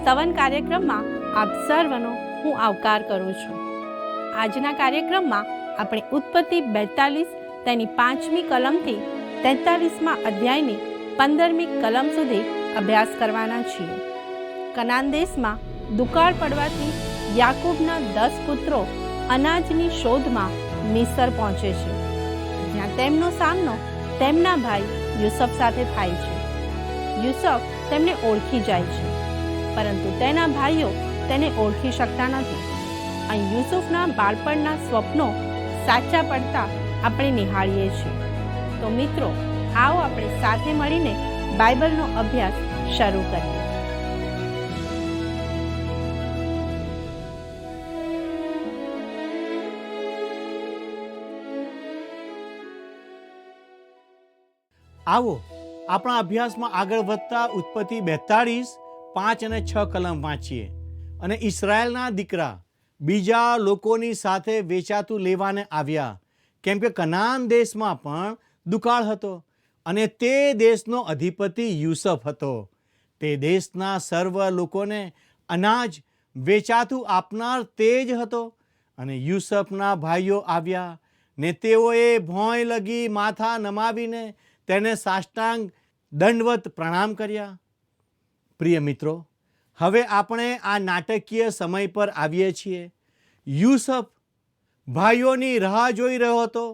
સવન કાર્યક્રમમાં આપ સર્વનો હું આવકાર કરું છું. આજના કાર્યક્રમમાં આપણે ઉત્પત્તિ 42 તેની 5મી કલમથી 43મા અધ્યાયની 15મી કલમ સુધી અભ્યાસ કરવાના છીએ. કનાન દેશમાં દુકાળ પડવાથી યાકૂબના 10 પુત્રો અનાજની શોધમાં મિસર પહોંચે છે, જ્યાં તેમનો સામનો તેમના ભાઈ યુસુફ સાથે થાય છે. યુસુફ તેમને ઓળખી જાય છે, પરંતુ તેના ભાઈઓ તેને ઓળખી શકતા નથી. અહીં યુસુફના બાળપણના સ્વપ્નો સાચા પડતા આપણે નિહાળીએ છીએ. તો મિત્રો, આવો આપણે સાથે મળીને બાઇબલનો અભ્યાસ શરૂ કરીએ. આવો આપણા અભ્યાસમાં આગળ વધતા ઉત્પત્તિ 42, 5 અને 6 કલમ વાંચીએ. અને ઇસ્રાયેલના દીકરા બીજા લોકોની સાથે વેચાતું લેવાને આવ્યા, કેમ કે કનાન દેશમાં પણ દુકાળ હતો અને તે દેશનો અધિપતિ યુસુફ હતો. તે દેશના સર્વ લોકોને અનાજ વેચાતું આપનાર તે જ હતો. અને યુસુફના ભાઈઓ આવ્યા ને તેઓએ ભોંય લગી માથા નમાવીને તેને સાષ્ટાંગ દંડવત પ્રણામ કર્યા. પ્રિય મિત્રો, હવે આપણે આ નાટકીય સમય પર આવીએ છીએ. યુસુફ ભાઈઓની રાહ જોઈ રહ્યો હતો.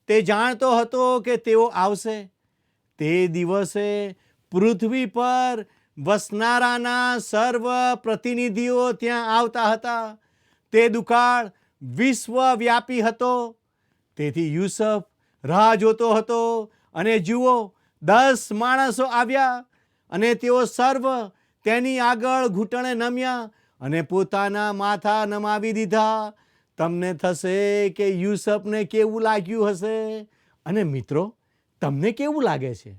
તે જાણતો હતો કે તેઓ આવશે. તે દિવસે પૃથ્વી પર વસનારાના સર્વ પ્રતિનિધિઓ ત્યાં આવતા હતા. તે દુકાળ વિશ્વવ્યાપી હતો. તેથી યુસુફ રાહ જોતો હતો. અને જુઓ, 10 માણસો આવ્યા અને તેઓ સર્વ તેની આગળ ઘૂંટણે નમ્યા અને પોતાના માથા નમાવી દીધા. તમને થશે કે યુસુફને કેવું લાગ્યું હશે. અને મિત્રો, તમને કેવું લાગે છે?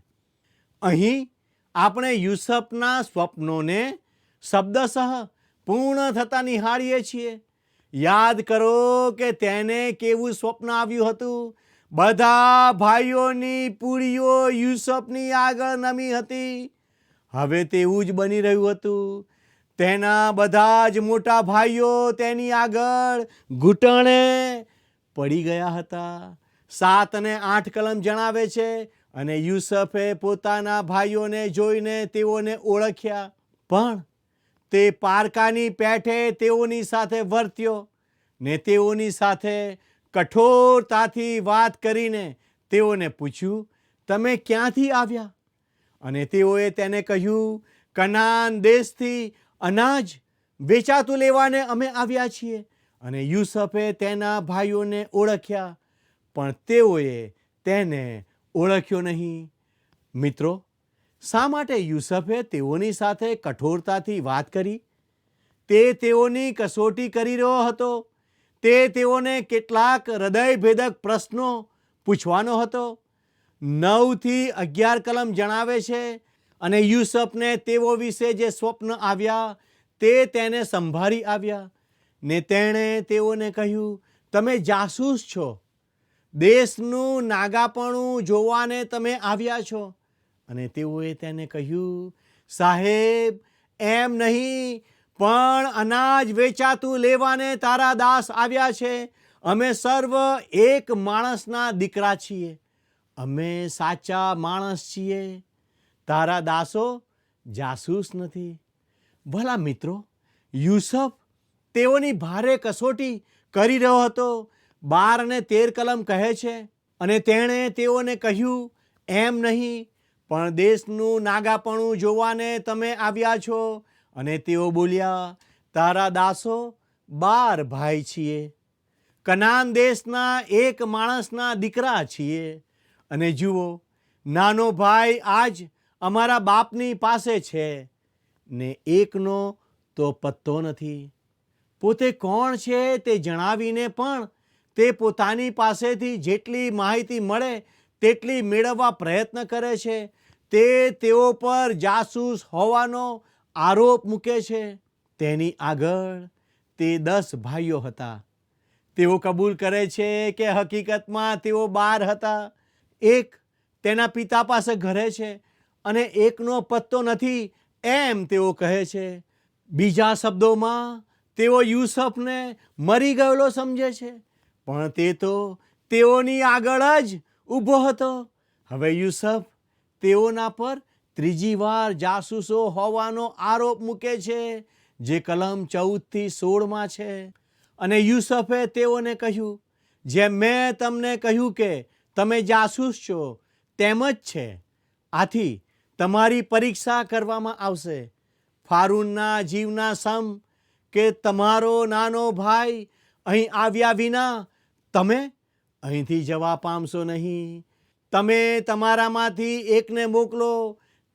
અહીં આપણે યુસુફના સ્વપ્નોને શબ્દશઃ પૂર્ણ થતા નિહાળીએ છીએ. યાદ કરો કે તેને કેવું સ્વપ્ન આવ્યું હતું. બધા ભાઈઓની પૂરીઓ યુસુફની આગળ નમી હતી. હવે તેવું જ બની રહ્યું હતું. તેના બધા જ મોટા ભાઈઓ તેની આગળ ઘૂંટણે પડી ગયા હતા. 7 અને 8 કલમ જણાવે છે, અને યુસુફે પોતાના ભાઈઓને જોઈને તેઓને ઓળખ્યા, પણ તે પારકાની પેઠે તેઓની સાથે વર્ત્યો ને તેઓની સાથે કઠોરતાથી વાત કરીને તેઓને પૂછ્યું, તમે ક્યાંથી આવ્યા? અને તેઓએ તેને કહ્યું, કનાન દેશથી અનાજ વેચાતું લેવાને અમે આવ્યા છીએ. અને યુસુફે તેના ભાઈઓને ઓળખ્યા, પણ તેઓએ તેને ઓળખ્યો નહીં. મિત્રો, શા માટે યુસુફે તેઓની સાથે કઠોરતાથી વાત કરી? તે તેઓની કસોટી કરી રહ્યો હતો. તે તેઓને કેટલાક હૃદયભેદક પ્રશ્નો પૂછવાનો હતો. 9 થી 11 કલમ જણાવે છે, અને યુસુફને તેઓ વિશે જે સ્વપ્ન આવ્યા તે તેને સંભાળી આવ્યા. ને તેણે તેઓને કહ્યું, તમે જાસૂસ છો. દેશનું નાગાપણું જોવાને તમે આવ્યા છો. અને તેઓએ તેને કહ્યું, સાહેબ, એમ નહીં, પણ અનાજ વેચાતું લેવાને તારા દાસ આવ્યા છે. અમે સર્વ એક માણસના દીકરા છીએ. અમે સાચા માણસ છીએ. તારા દાસો જાસૂસ નથી. ભલા મિત્રો, યુસુફ તેઓની ભારે કસોટી કરી રહ્યો હતો. 12 અને 13 કલમ કહે છે, અને તેણે તેઓને કહ્યું, એમ નહીં, પણ દેશનું નાગાપણું જોવાને તમે આવ્યા છો. અને તેઓ બોલ્યા, તારા દાસો 12 ભાઈ છીએ. કનાન દેશના એક માણસના દીકરા છીએ. અને જુઓ, નાનો ભાઈ આજ અમારા બાપની પાસે છે, ને એકનો તો પત્તો નથી. પોતે કોણ છે તે જણાવીને પણ તે પોતાની પાસેથી જેટલી માહિતી મળે તેટલી મેળવવા પ્રયત્ન કરે છે. તે તેઓ પર જાસૂસ હોવાનો આરોપ મૂકે છે. તેની આગળ તે 10 ભાઈઓ હતા. તેઓ કબૂલ કરે છે કે હકીકતમાં તેઓ 12 હતા. એક તેના પિતા પાસે ઘરે છે અને એકનો પત્તો નથી, એમ તેઓ કહે છે. બીજા શબ્દોમાં તેઓ યુસફને મરી ગયેલો સમજે છે, પણ તે તો તેઓની આગળ જ ઊભો હતો. હવે યુસફ તેઓના પર ત્રીજી વાર જાસૂસો હોવાનો આરોપ મૂકે છે, જે કલમ 14 થી 16 છે. અને યુસફે તેઓને કહ્યું, જેમ મેં તમને કહ્યું કે તમે જાસૂસ છો તેમ જ છે. આથી તમારી પરીક્ષા કરવામાં આવશે. ફારૂનના જીવના સમ કે તમારો નાનો ભાઈ અહીં આવ્યા વિના તમે અહીંથી જવા પામશો નહીં. તમે તમારામાંથી એકને મોકલો,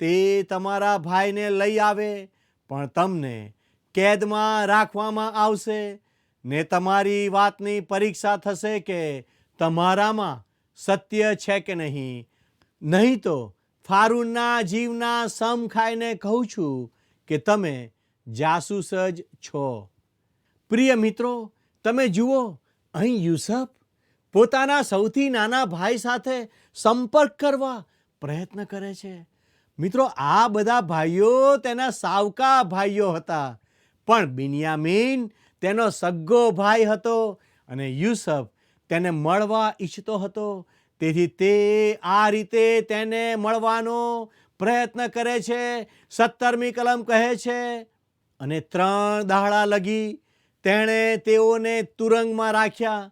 તે તમારા ભાઈને લઈ આવે, પણ તમને કેદમાં રાખવામાં આવશે ને તમારી વાતની પરીક્ષા થશે કે તમારામાં સત્ય છે કે નહીં. નહીં તો ફારૂનના જીવના સમ ખાઈને કહું છું કે તમે જાસૂસ જ છો. પ્રિય મિત્રો, તમે જુઓ, અહીં યુસફ પોતાના સૌથી નાના ભાઈ સાથે સંપર્ક કરવા પ્રયત્ન કરે છે. મિત્રો, આ બધા ભાઈઓ તેના સાવકા ભાઈઓ હતા, પણ બિન્યામીન તેનો સગ્ગો ભાઈ હતો અને યુસફ તેને મળવા ઈચ્છતો હતો. તેથી તે આ રીતે તેને મળવાનો પ્રયત્ન કરે છે. 17મી કલમ કહે છે, અને 3 દાડા લગી તેણે તેઓને તુરંગમાં રાખ્યા.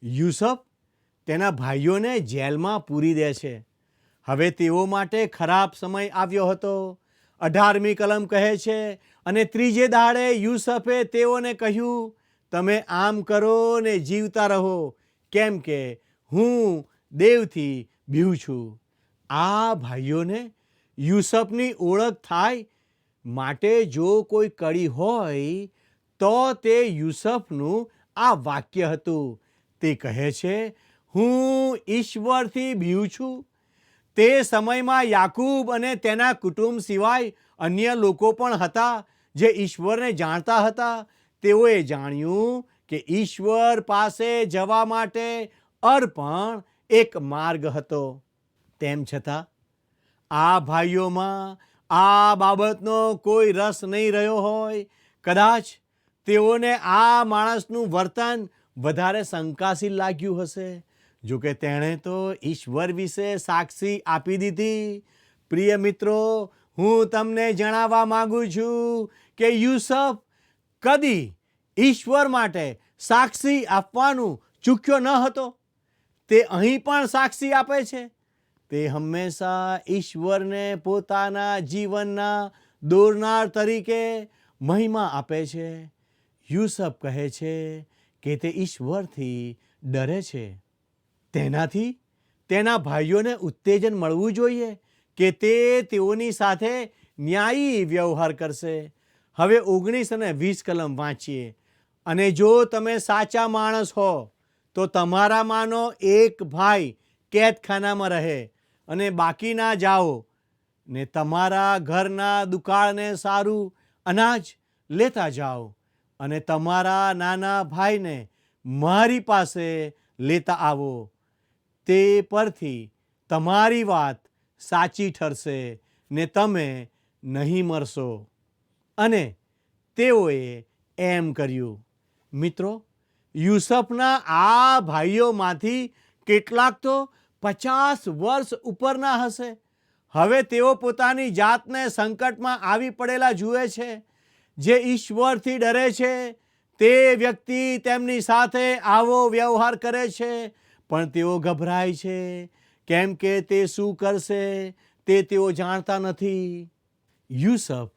યુસફ તેના ભાઈઓને જેલમાં પૂરી દે છે. હવે તેઓ માટે ખરાબ સમય આવ્યો હતો. 18મી કલમ કહે છે, અને ત્રીજે દાડે યુસફે તેઓને કહ્યું, તમે આમ કરો ને જીવતા રહો, કેમ કે હું દેવથી બીઉં છું. આ ભાઈઓને યુસફની ઓળખ થાય માટે જો કોઈ કડી હોય તો તે યુસફનું આ વાક્ય હતું. તે કહે છે, હું ઈશ્વરથી બીઉં છું. તે સમયમાં યાકૂબ અને તેના કુટુંબ સિવાય અન્ય લોકો પણ હતા જે ઈશ્વરને જાણતા હતા. તેઓએ જાણ્યું કે ઈશ્વર પાસે જવા માટે પણ એક માર્ગ હતો. તેમ છતાં આ ભાઈઓમાં આ બાબતનો કોઈ રસ નહીં રહ્યો હોય. કદાચ તેઓને આ માણસનું વર્તન વધારે શંકાશીલ લાગ્યું હશે. જોકે તેણે તો ઈશ્વર વિશે સાક્ષી આપી દીધી. પ્રિય મિત્રો, હું તમને જણાવવા માંગુ છું કે યુસફ કદી ઈશ્વર માટે સાક્ષી આપવાનું ચૂક્યો ન હતો. તે અહીં પણ સાક્ષી આપે છે. તે હંમેશા ઈશ્વરને પોતાના જીવનના દોરનાર તરીકે મહિમા આપે છે. યુસફ કહે છે કે તે ઈશ્વરથી ડરે છે. તેનાથી તેના ભાઈઓને ઉત્તેજન મળવું જોઈએ કે તે તેઓની સાથે ન્યાયી વ્યવહાર કરશે. હવે 19 અને 20 કલમ વાંચીએ. અને જો તમે સાચા માણસ હો તો તમારામાંનો એક ભાઈ કેદખાનામાં રહે અને બાકીના જાઓ ને તમારા ઘરના દુકાળને સારું અનાજ લેતા જાઓ અને તમારા નાના ભાઈને મારી પાસે લેતા આવો. તે પરથી તમારી વાત સાચી ઠરશે ને તમે નહીં મરશો. અને તેઓએ એમ કર્યું. મિત્રો, યુસફના આ ભાઈઓમાંથી કેટલાક તો 50 વર્ષ ઉપરના હશે. હવે તેઓ પોતાની જાતને સંકટમાં આવી પડેલા જુએ છે. જે ઈશ્વરથી ડરે છે તે વ્યક્તિ તેમની સાથે આવો વ્યવહાર કરે છે, પણ તેઓ ગભરાય છે, કેમ કે તે શું કરશે તે તેઓ જાણતા નથી. યુસફ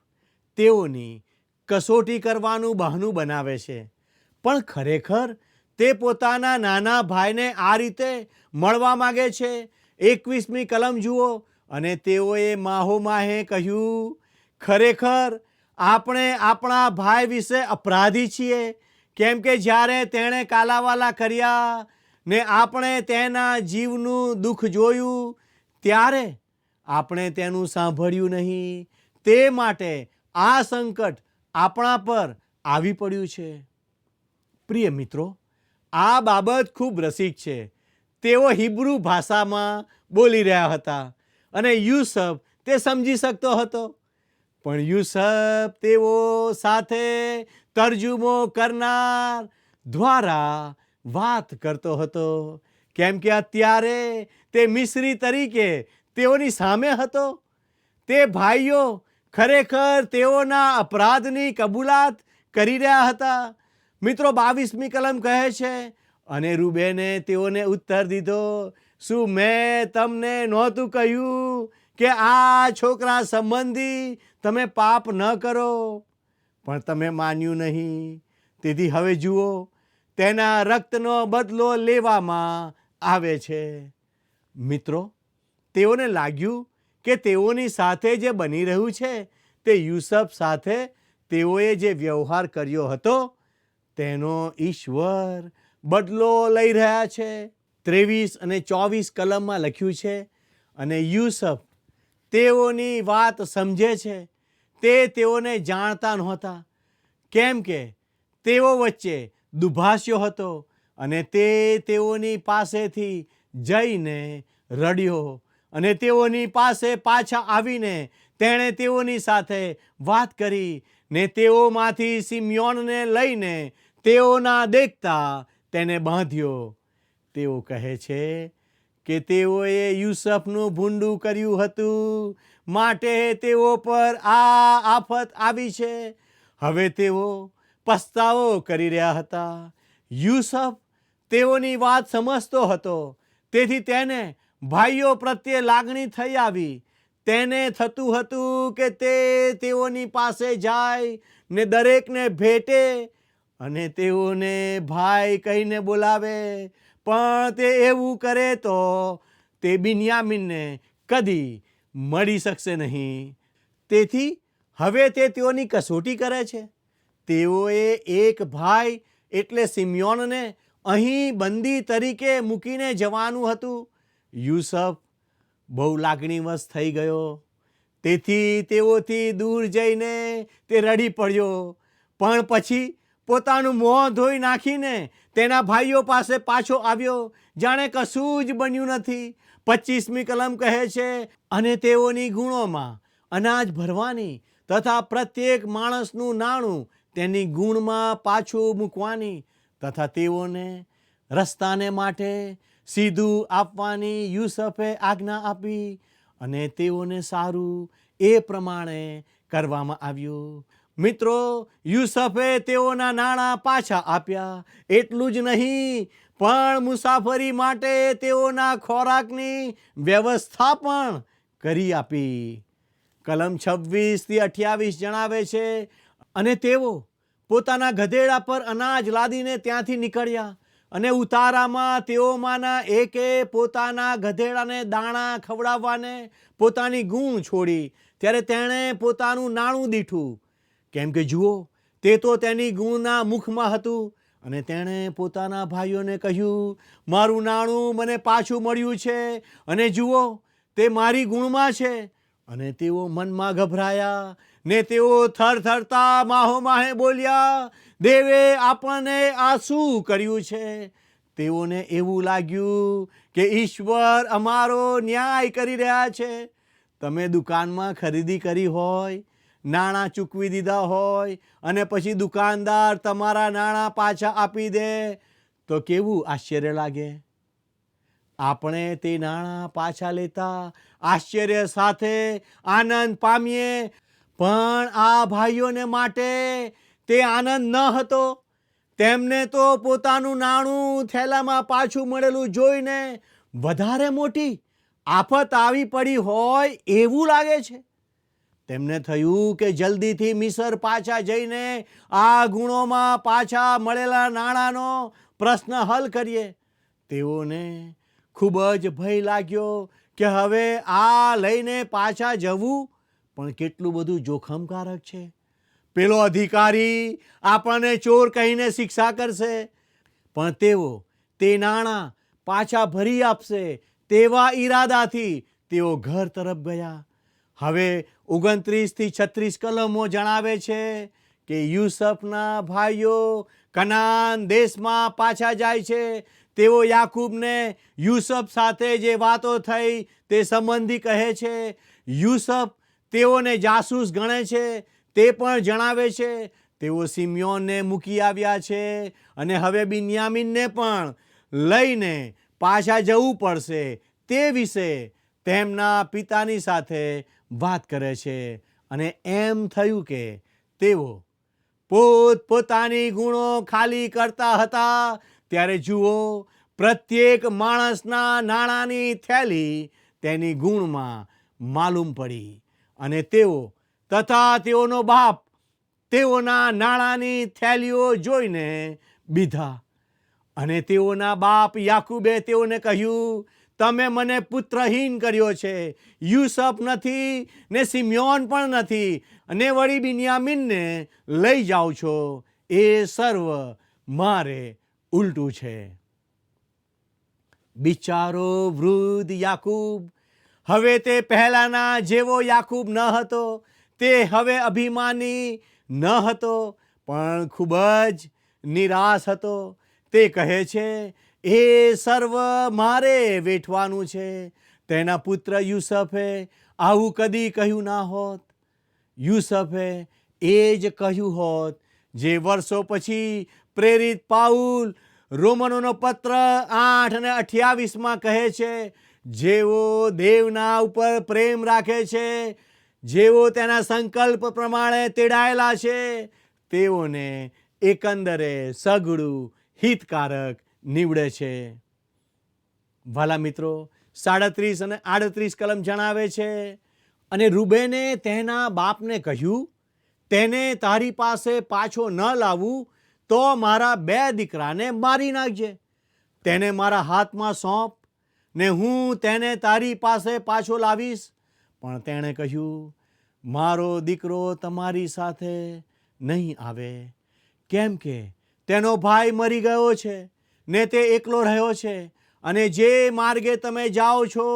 તેઓની કસોટી કરવાનું બહાનું બનાવે છે, પણ ખરેખર તે પોતાના નાના ભાઈને આ રીતે મળવા માગે છે. 21મી કલમ જુઓ. અને તેઓએ માહોમાહે કહ્યું, ખરેખર આપણે આપણા ભાઈ વિશે અપરાધી છીએ, કેમ કે જ્યારે તેણે કાલાવાલા કર્યા ને આપણે તેના જીવનું દુઃખ જોયું ત્યારે આપણે તેનું સાંભળ્યું નહીં. તે માટે આ સંકટ આપણા પર આવી પડ્યું છે. પ્રિય મિત્રો, આ બાબત ખૂબ રસિક છે. તેઓ હિબ્રુ ભાષામાં બોલી રહ્યા હતા અને યુસફ તે સમજી શકતો હતો. પણ યુસફ તેઓ સાથે તરજુમો કરનાર દ્વારા વાત કરતો હતો, કેમ કે અત્યારે તે મિસ્રી તરીકે તેઓની સામે હતો. તે ભાઈઓ ખરેખર તેઓના અપરાધની કબૂલાત કરી રહ્યા હતા. મિત્રો, 22મી કલમ કહે છે, અને રૂબેને તેઓને ઉત્તર દીધો, શું મેં તમને નહોતું કહ્યું કે આ છોકરા સંબંધી તમે પાપ ન કરો? પણ તમે માન્યું નહીં. તેથી હવે જુઓ, તેના રક્તનો બદલો લેવામાં આવે છે. મિત્રો, તેઓને લાગ્યું કે તેઓની સાથે જે બની રહ્યું છે તે યુસફ સાથે તેઓએ જે વ્યવહાર કર્યો હતો તેનો ઈશ્વર બદલો લઈ રહ્યા છે. 23 અને 24 કલમમાં લખ્યું છે, અને યુસફ તેઓની વાત સમજે છે. તે તેઓને જાણતા નહોતા, કેમ કે તેઓ વચ્ચે દુભાષ્યો હતો, અને તે તેઓની પાસેથી જઈને રડ્યો, અને તેઓની પાસે પાછા આવીને તેણે તેઓની સાથે વાત કરી, ને તેઓમાંથી સિમ્યોનને લઈને તેઓના દેખતા તેને બાંધ્યો. તેઓ કહે છે કે તેઓએ યુસફનું ભૂંડું કર્યું હતું, માટે તેઓ પર આ આફત આવી છે. હવે તેઓ પસ્તાવો કરી રહ્યા હતા. યુસફ તેઓની વાત સમજતો હતો, તેથી તેને ભાઈઓ પ્રત્યે લાગણી થઈ આવી. તેને થતું હતું કે તે તેઓની પાસે જાય ને દરેકને ભેટે અને તેઓને ભાઈ કહીને બોલાવે, પણ તે એવું કરે તો તે બિન્યામીનને કદી મળી શકશે નહીં. તેથી હવે તે તેઓની કસોટી કરે છે. તેઓએ એક ભાઈ એટલે સિમ્યોનને અહીં બંદી તરીકે મૂકીને જવાનું હતું. યુસફ બહુ લાગણીવશ થઈ ગયો, તેથી તેઓથી દૂર જઈને તે રડી પડ્યો. પણ પછી પોતાનું મોં ધોઈ નાખીને તેના ભાઈઓ પાસે પાછો આવ્યો, જાણે કશું જ બન્યું નથી. 25મી કલમ કહે છે, અને તેઓની ગુણોમાં અનાજ ભરવાની તથા પ્રત્યેક માણસનું નાણું તેની ગુણમાં પાછું મૂકવાની તથા તેઓને રસ્તાને માટે સીધું આપવાની યુસફે આજ્ઞા આપી, અને તેઓને સારું એ પ્રમાણે કરવામાં આવ્યું. મિત્રો, યુસફે તેઓના નાણાં પાછા આપ્યા. એટલું જ નહીં, પણ મુસાફરી માટે તેઓના ખોરાકની વ્યવસ્થા પણ કરી આપી. કલમ 26 થી 28 જણાવે છે, અને તેઓ પોતાના ગધેડા પર અનાજ લાદીને ત્યાંથી નીકળ્યા, અને ઉતારામાં તેઓમાંના એકે પોતાના ગધેડાને દાણા ખવડાવવાને પોતાની ગુણ છોડી. ત્યારે તેણે પોતાનું નાણું દીઠું, કેમ કે જુઓ, તે તો તેની ગુણના મુખમાં હતું. અને તેણે પોતાના ભાઈઓને કહ્યું, મારું નાણું મને પાછું મળ્યું છે, અને જુઓ, તે મારી ગુણમાં છે. અને તેઓ મનમાં ગભરાયા, ને તેઓ થરથરતા માહોમાહે બોલ્યા, દેવે આપણને આ શું કર્યું છે? તેઓને એવું લાગ્યું કે ઈશ્વર અમારો ન્યાય કરી રહ્યા છે. તમે દુકાનમાં ખરીદી કરી હોય, નાણાં ચૂકવી દીધા હોય, અને પછી દુકાનદાર તમારા નાણાં પાછા આપી દે તો કેવું આશ્ચર્ય લાગે? આપણે તે નાણાં પાછા લેતા આશ્ચર્ય સાથે આનંદ પામીએ, પણ આ ભાઈઓને માટે તે આનંદ ન હતો. તેમને તો પોતાનું નાણું થેલામાં પાછું મળેલું જોઈને વધારે મોટી આફત આવી પડી હોય એવું લાગે છે. તેમને થયું કે જલ્દીથી મિસર પાછા જઈને આ ગુણોમાં પાછા મળેલા નાણાંનો પ્રશ્ન હલ કરીએ. તેઓને ખૂબ જ ભય લાગ્યો કે હવે આ લઈને પાછા જવું પણ કેટલું બધું જોખમકારક છે. પેલો અધિકારી આપણને ચોર કહીને શિક્ષા કરશે, પણ તેઓ તે નાણાં પાછા ભરી આપશે તેવા ઈરાદાથી તેઓ ઘર તરફ ગયા. હવે 29 થી 36 કલમો જણાવે છે કે યુસફના ભાઈઓ કનાન દેશમાં પાછા જાય છે. તેઓ યાકૂબને યુસફ સાથે જે વાતો થઈ તે સંબંધી કહે છે. યુસફ તેઓને જાસૂસ ગણે છે તે પણ જણાવે છે. તેઓ સિમ્યોનને મૂકી આવ્યા છે અને હવે બિન્યામીનને પણ લઈને પાછા જવું પડશે તે વિશે તેમના પિતાની સાથે વાત કરે છે. અને એમ થયું કે તેઓ પોતપોતાની ગુણો ખાલી કરતા હતા ત્યારે જુઓ, પ્રત્યેક માણસના નાણાંની થેલી તેની ગુણમાં માલુમ પડી અને તેઓ તથા તેઓનો બાપ તેઓના નાણાંની થેલીઓ જોઈને બીધા. અને તેઓના બાપ યાકૂબે તેઓને કહ્યું, તમે મને પુત્રહીન કર્યો છે. યુસફ નથી ને સિમ્યોન પણ નથી અને વળી બિન્યામીનને લઈ જાઓ છો. એ સર્વ મારે ઉલટું છે. બિચારો વૃદ્ધ યાકૂબ, હવે તે પહેલાના જેવો યાકૂબ ન હતો. તે હવે અભિમાની ન હતો પણ ખૂબ જ નિરાશ હતો. તે કહે છે, એ સર્વ મારે વેઠવાનું છે. તેના પુત્ર યુસફે આવું કદી કહ્યું ના હોત. યુસફે એ જ કહ્યું હોત જે વર્ષો પછી પ્રેરિત પાઉલ રોમનોનો પત્ર 8 અને 28 કહે છે, જેઓ દેવના ઉપર પ્રેમ રાખે છે, જેઓ તેના સંકલ્પ પ્રમાણે તેડાયેલા છે, તેઓને એકંદરે સઘળું હિતકારક નીવડે છે. વાલા મિત્રો, 37 અને 38 કલમ જણાવે છે, અને રૂબેને તેના બાપને કહ્યું, તેને તારી પાસે પાછો ન લાવું તો મારા 2 દીકરાને મારી નાખજે. તેને મારા હાથમાં સોંપ ને હું તેને તારી પાસે પાછો લાવીશ. પણ તેણે કહ્યું, મારો દીકરો તમારી સાથે નહીં આવે, કેમ કે તેનો ભાઈ મરી ગયો છે ને તે એકલો રહ્યો છે. અને જે માર્ગે તમે જાઓ છો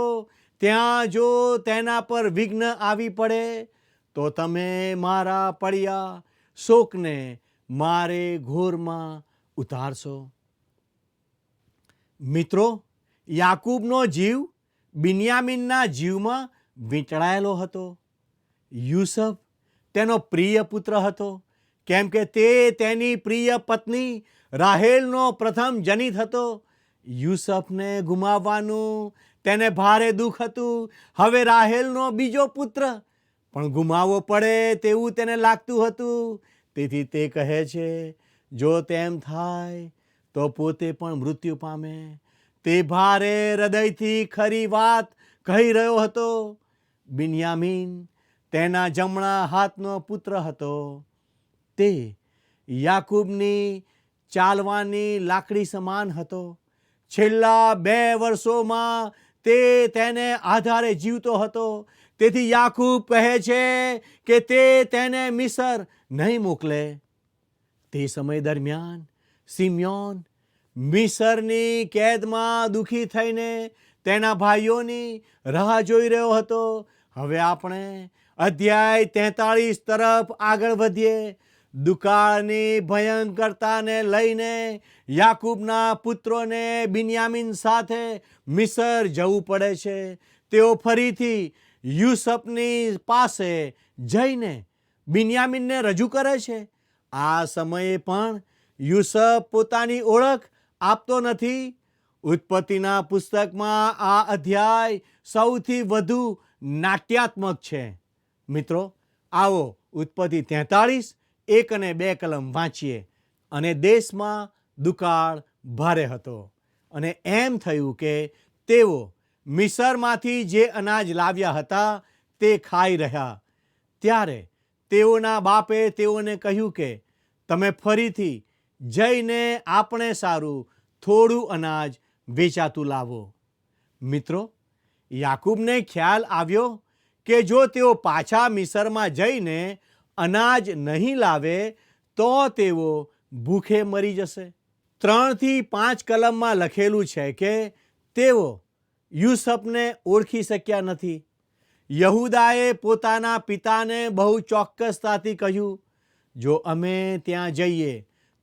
ત્યાં જો તેના પર વિઘ્ન આવી પડે તો તમે મારા પડ્યા શોકને મારે ઘોરમાં ઉતારશો. મિત્રો, યાકૂબનો જીવ બિન્યામીનના જીવમાં વીંટળાયેલો હતો. યુસફ તેનો પ્રિય પુત્ર હતો, કેમ કે તે તેની પ્રિય પત્ની રાહેલનો પ્રથમ જનિત હતો. યુસફને ગુમાવવાનું તેને ભારે દુઃખ હતું. હવે રાહેલનો બીજો પુત્ર પણ ગુમાવવો પડે તેવું તેને લાગતું હતું. તેથી તે કહે છે, જો તેમ થાય તો પોતે પણ મૃત્યુ પામે. તે ભારે હૃદયથી ખરી વાત કહી રહ્યો હતો. બિન્યામીન તેના જમણા હાથનો પુત્ર હતો. તે યાકૂબની ચાલવાની લાકડી સમાન હતો. છેલ્લા 2 વર્ષોમાં તે તેને આધારે જીવતો હતો. તેથી યાકૂબ કહે છે કે તે તેને મિસર નહીં મોકલે. તે સમય દરમિયાન સિમ્યોન મિસરની કેદમાં દુઃખી થઈને તેના ભાઈઓની રાહ જોઈ રહ્યો હતો. હવે આપણે અધ્યાય 43 તરફ આગળ વધીએ. દુકાળની ભયંકરતાને લઈને યાકૂબના પુત્રોને બિન્યામીન સાથે મિસર જવું પડે છે. તેઓ ફરીથી યુસફની પાસે જઈને બિન્યામીનને રજૂ કરે છે. આ સમયે પણ યુસફ પોતાની ઓળખ આપતો નથી. ઉત્પત્તિના પુસ્તકમાં આ અધ્યાય સૌથી વધુ નાટ્યાત્મક છે. મિત્રો, આવો ઉત્પત્તિ 43 1 અને 2 કલમ વાંચીએ. અને દેશમાં દુકાળ ભારે હતો અને એમ થયું કે તેઓ મિસરમાંથી જે અનાજ લાવ્યા હતા તે ખાઈ રહ્યા. ત્યારે તેઓના બાપે તેઓને કહ્યું કે તમે ફરીથી જઈને આપણે સારું થોડું અનાજ વેચાતું લાવો. મિત્રો, યાકૂબને ખ્યાલ આવ્યો કે જો તેઓ પાછા મિસરમાં જઈને અનાજ નહીં લાવે તો તેઓ ભૂખે મરી જશે. 3 થી 5 કલમમાં લખેલું છે કે તેઓ યુસફને ઓળખી શક્યા નથી. યહૂદાએ પોતાના પિતાને બહુ ચોક્કસતાથી કહ્યું, જો અમે ત્યાં જઈએ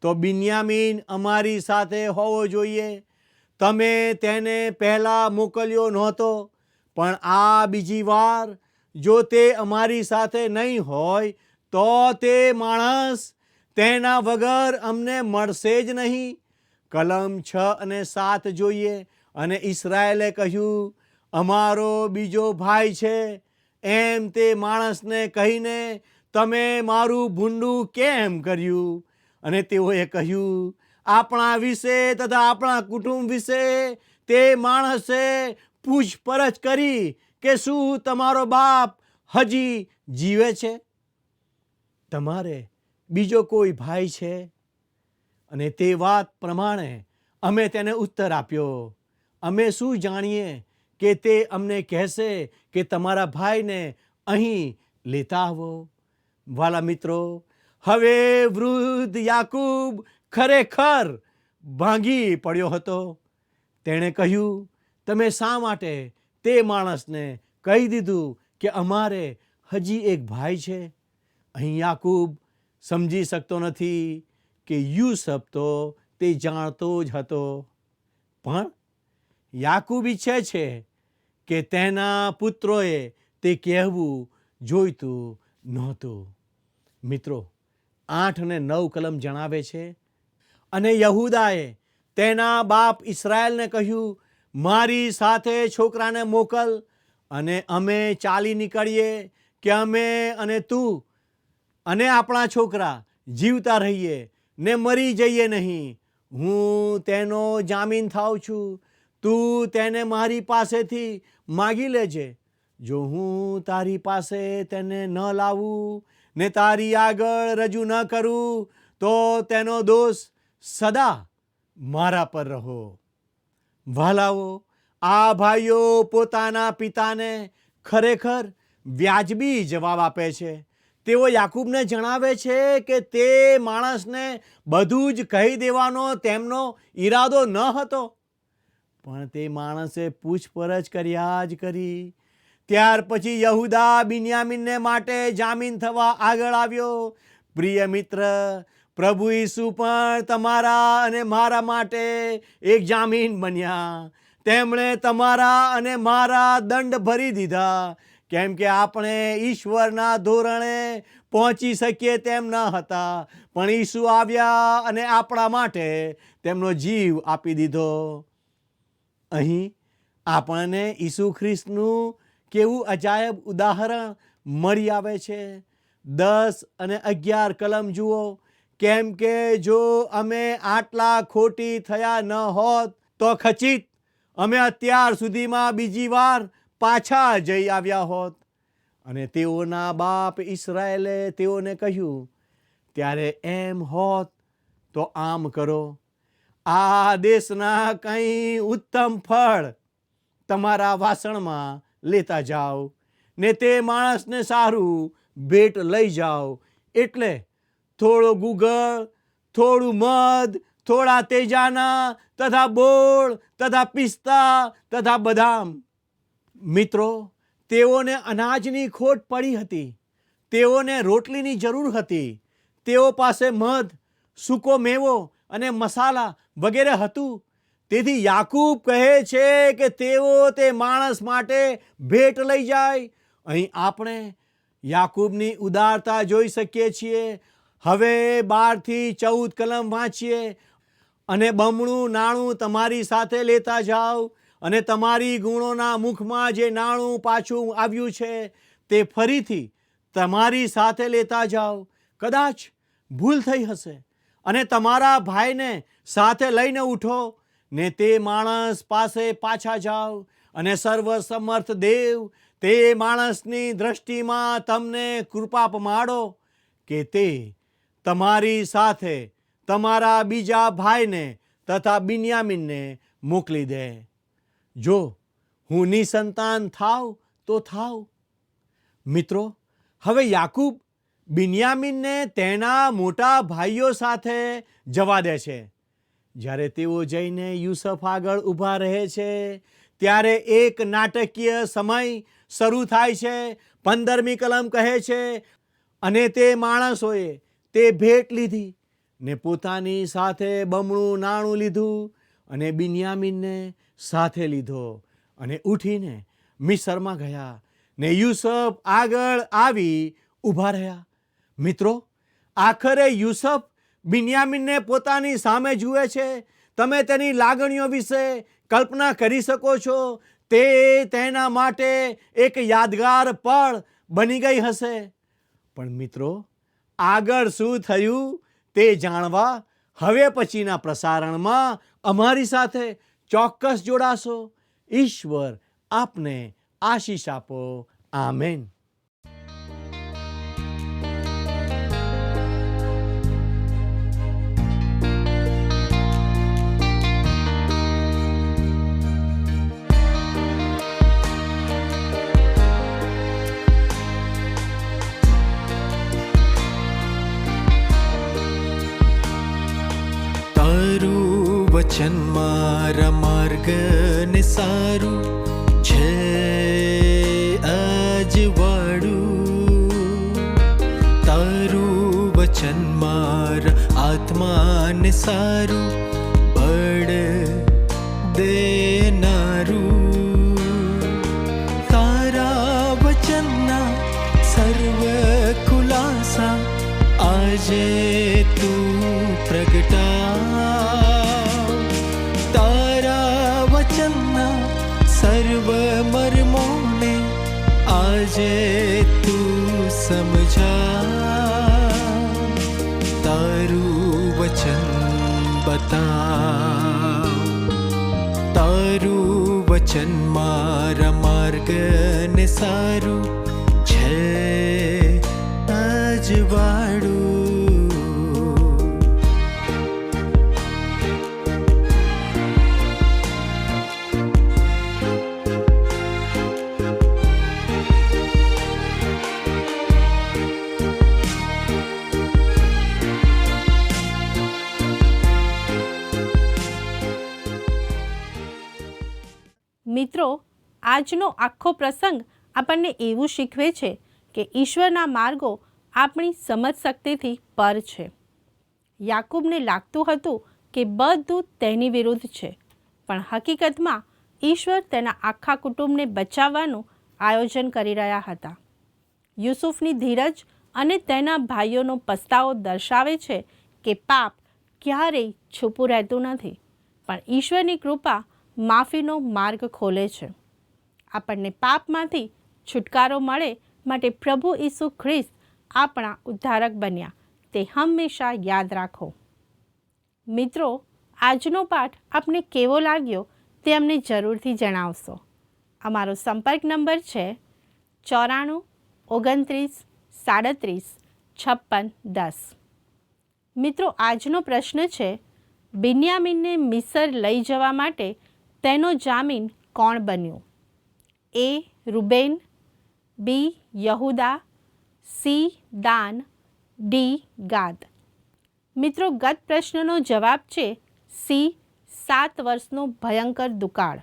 તો બિન્યામીન અમારી સાથે હોવો જોઈએ. તમે તેને પહેલાં મોકલ્યો નહોતો, પણ આ બીજી વાર જો તે અમારી સાથે નહીં હોય તો તે માણસ તેના વગર અમને મળશે જ નહીં. કલમ 6 અને 7 જોઈએ. અને ઇસરાયેલે કહ્યું, અમારો બીજો ભાઈ છે. એમ તે માણસને કહીને તમે મારું ભૂંડું કેમ કર્યું? અને તેઓએ કહ્યું, આપણા વિશે તથા આપણા કુટુંબ વિશે તે માણસે પૂછપરછ કરી કે શું તમારો બાપ હજી જીવે છે? તમારે બીજો કોઈ ભાઈ છે? અને તે વાત પ્રમાણે અમે તેને ઉત્તર આપ્યો, અમે શું જાણીએ કે તે અમને કહેશે કે તમારા ભાઈને અહીં લેતા આવો. વાલા મિત્રો, હવે વૃદ્ધ યાકૂબ ખરેખર ભાંગી પડ્યો હતો. તેણે કહ્યું, તમે શા માટે તે માણસને કહી દીધું કે અમારે હજી એક ભાઈ છે? અહીં યાકૂબ સમજી શકતો નથી કે યુસુફ તો તે જાણતો જ હતો, પણ યાકૂબ ઈચ્છે છે કે તેના પુત્રોએ તે કહેવું જોઈતું નહોતું. મિત્રો, 8 અને 9 કલમ જણાવે છે, અને યહૂદાએ તેના બાપ ઇસ્રાયેલને કહ્યું, મારી સાથે છોકરાને મોકલ અને અમે ચાલી નીકળીએ કે અમે અને તું અને આપણા છોકરા જીવતા રહીએ ને મરી જઈએ નહીં. હું તેનો જામીન થાઉં છું. તું તેને મારી પાસેથી માગી લેજે. જો હું તારી પાસે તેને ન લાવું ને તારી આગળ રજૂ ન કરું તો તેનો દોષ સદા મારા પર રહો. વાલાઓ, આ ભાઈઓ પોતાના પિતાને ખરેખર વ્યાજબી જવાબ આપે છે. તેઓ યાકૂબને જણાવે છે કે તે માણસને બધું જ કહી દેવાનો તેમનો ઈરાદો ન હતો, પણ તે માણસે પૂછપરછ કર્યા જ કરી. ત્યાર પછી યહૂદા બિન્યામીનને માટે જામીન થવા આગળ આવ્યો. પ્રિય મિત્ર, પ્રભુ ઈસુ પણ તમારા અને મારા માટે એક જામીન બન્યા. તેમણે તમારા અને મારા દંડ ભરી દીધા, કેમ કે આપણે ઈશ્વરના ધોરણે પહોંચી શકીએ તેમ ન હતા, પણ ઈસુ આવ્યા અને આપણા માટે તેમનો જીવ આપી દીધો. અહીં આપણને ઈસુ ખ્રિસ્તનું કેવું અજાયબ ઉદાહરણ મળી આવે છે. 10 અને 11 કલમ જુઓ. કેમ કે જો અમે આટલા ખોટી થયા ન હોત તો ખચિત અમે અત્યાર સુધીમાં બીજી વાર પાછા જઈ આવ્યા હોત. અને તેઓના બાપ ઇસ્રાયેલે તેઓને કહ્યું, ત્યારે એમ હોત તો આમ કરો, આ દેશના કંઈ ઉત્તમ ફળ તમારા વાસણમાં લેતા જાઓ ને તે માણસને સારું ભેટ લઈ જાઓ, એટલે થોડો ગુગળ, થોડું મધ, થોડા તેજાના તથા બોળ તથા પિસ્તા તથા બદામ. મિત્રો, તેઓને અનાજની ખોટ પડી હતી. તેઓને રોટલીની જરૂર હતી. તેઓ પાસે મધ, સૂકો મેવો અને મસાલા વગેરે હતું. તેથી યાકૂબ કહે છે કે તેઓ તે માણસ માટે ભેટ લઈ જાય. અહીં આપણે યાકૂબની ઉદારતા જોઈ શકીએ છીએ. હવે 12 થી 14 કલમ વાંચીએ. અને બમણું નાણું તમારી સાથે લેતા જાઓ, અને તમારી ગુણોના મુખમાં જે નાણું પાછું આવ્યું છે તે ફરીથી તમારી સાથે લેતા જાઓ. કદાચ ભૂલ થઈ હશે અને તમારા ભાઈને સાથે લઈને ઉઠો ને તે માણસ પાસે પાછા જાઓ, અને સર્વસમર્થ દેવ તે માણસની દ્રષ્ટિમાં તમને કૃપા પમાડો કે તે તમારી સાથે તમારા બીજા ભાઈને તથા બિન્યામીનને મોકલી દે. જો હું નિસંતાન થાવ તો થાવ. મિત્રો, હવે યાકૂબ બિન્યામીનને તેના મોટા ભાઈઓ સાથે જવા દે છે. જ્યારે તેઓ જઈને યુસુફ આગળ ઊભા રહે છે, ત્યારે એક નાટકીય સમય શરૂ થાય છે. 15મી કલમ કહે છે, અને તે માણસોએ તે ભેટ લીધી ને પોતાની સાથે બમણું નાણું લીધું અને બિન્યામીનને સાથે લીધો અને ઉઠીને મિસરમાં ગયા ને યુસુફ આગળ આવી ઊભા રહ્યા. મિત્રો, આખરે યુસુફ બિન્યામીનને પોતાની સામે જુએ છે. તમે તેની લાગણીઓ વિશે કલ્પના કરી શકો છો. તે તેના માટે એક યાદગાર પળ બની ગઈ હશે. પણ મિત્રો, આગળ શું થયું તે જાણવા હવે પછીના પ્રસારણમાં અમારી સાથે ચોક્કસ જોડાશો. ઈશ્વર આપને આશીષ આપો. આમેન. વચન મારા માર્ગને સારું છે અજવાળું. તારું વચન મારા આત્માને સારું બળ દેનારું. તારા વચનના સર્વ ખુલાસા આજે તું પ્રગટા. સર્વ મર્મોને આજે તું સમજા. તારું વચન બતા. તારું વચન મારા માર્ગને સારું છે અજવાળું. મિત્રો, આજનો આખો પ્રસંગ આપણને એવું શીખવે છે કે ઈશ્વરના માર્ગો આપણી સમજ શક્તિથી પર છે. યાકૂબને લાગતું હતું કે બધું તેની વિરુદ્ધ છે, પણ હકીકતમાં ઈશ્વર તેના આખા કુટુંબને બચાવવાનું આયોજન કરી રહ્યા હતા. યુસુફની ધીરજ અને તેના ભાઈઓનો પસ્તાવો દર્શાવે છે કે પાપ ક્યારેય છુપું રહેતું નથી, પણ ઈશ્વરની કૃપા માફીનો માર્ગ ખોલે છે. આપણને પાપમાંથી છુટકારો મળે માટે પ્રભુ ઈસુ ખ્રિસ્ત આપણા ઉદ્ધારક બન્યા, તે હંમેશા યાદ રાખો. મિત્રો, આજનો પાઠ આપને કેવો લાગ્યો તે અમને જરૂરથી જણાવશો. અમારો સંપર્ક નંબર છે 94 29 37 56 10. મિત્રો, આજનો પ્રશ્ન છે, બિન્યામીનને મિસર લઈ જવા માટે તેનો જામીન કોણ બન્યું? એ. રૂબેન, બી. યહૂદા, સી. દાન, ડી. ગાદ. મિત્રો, ગત પ્રશ્નનો જવાબ છે સી. 7 વર્ષનો ભયંકર દુકાળ.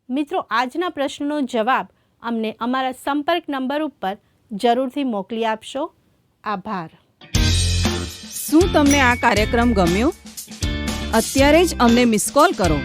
મિત્રો, આજના પ્રશ્નનો જવાબ અમને અમારા સંપર્ક નંબર ઉપર જરૂરથી મોકલી આપશો. આભાર. શું તમને આ કાર્યક્રમ ગમ્યો? અત્યારે જ અમને મિસ કોલ કરો.